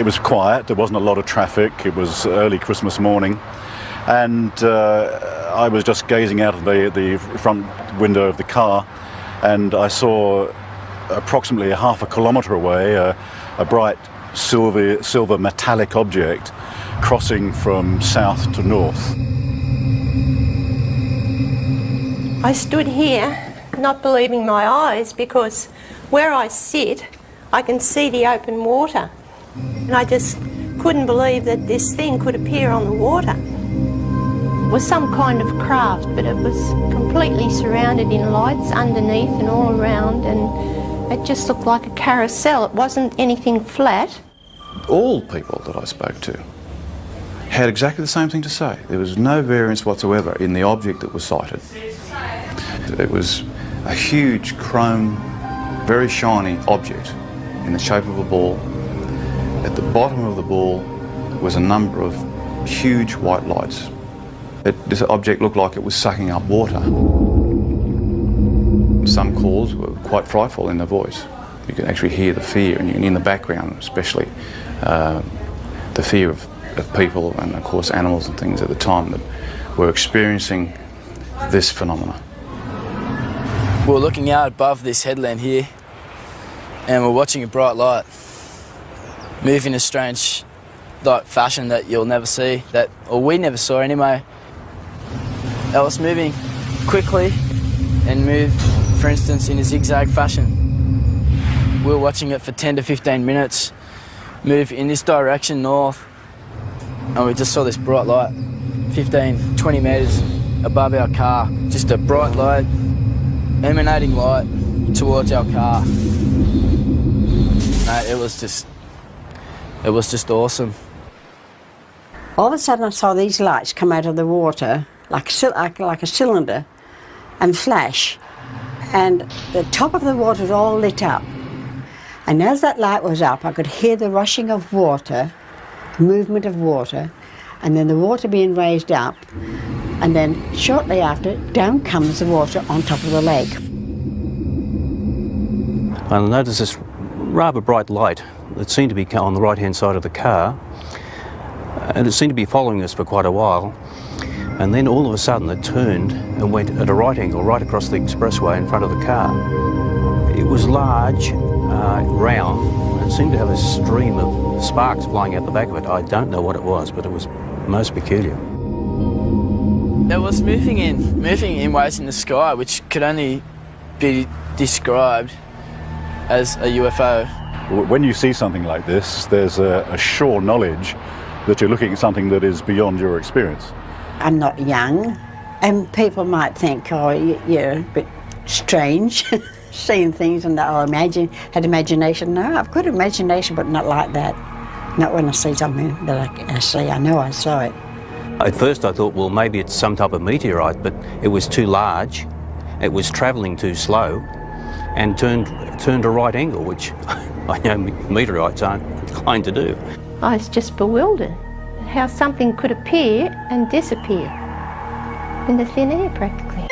It was quiet, there wasn't a lot of traffic, it was early Christmas morning, and I was just gazing out of the front window of the car, and I saw approximately half a kilometre away a bright silver metallic object crossing from south to north. I stood here not believing my eyes, because where I sit I can see the open water, and I just couldn't believe that this thing could appear on the water. It was some kind of craft, but it was completely surrounded in lights underneath and all around, and it just looked like a carousel. It wasn't anything flat. All people that I spoke to had exactly the same thing to say. There was no variance whatsoever in the object that was sighted. It was a huge chrome, very shiny object in the shape of a ball. At the bottom of the ball was a number of huge white lights. This object looked like it was sucking up water. Some calls were quite frightful in the voice. You could actually hear the fear, and in the background especially, the fear of people and of course animals and things at the time that were experiencing this phenomena. We're looking out above this headland here, and we're watching a bright light move in a strange fashion that you'll never see, or we never saw anyway. It was moving quickly and moved, for instance, in a zigzag fashion. We were watching it for 10 to 15 minutes, move in this direction north, and we just saw this bright light 15, 20 metres above our car. Just a bright light, emanating light towards our car. No, it was just awesome. All of a sudden I saw these lights come out of the water like a cylinder and flash, and the top of the water was all lit up. And as that light was up, I could hear the rushing of water, movement of water, and then the water being raised up, and then shortly after, down comes the water on top of the lake. I noticed this rather bright light that seemed to be on the right-hand side of the car, and it seemed to be following us for quite a while. And then all of a sudden it turned and went at a right angle right across the expressway in front of the car. It was large, round, and it seemed to have a stream of sparks flying out the back of it. I don't know what it was, but it was most peculiar. It was moving in ways in the sky which could only be described as a UFO. When you see something like this, there's a sure knowledge that you're looking at something that is beyond your experience. I'm not young, and people might think, oh, you're a bit strange, seeing things and had imagination. No, I've got imagination, but not like that. Not when I see something that I see, I know I saw it. At first I thought, well, maybe it's some type of meteorite, but it was too large, it was travelling too slow, and turned a right angle, which I know meteorites aren't inclined to do. I was just bewildered at how something could appear and disappear in the thin air practically.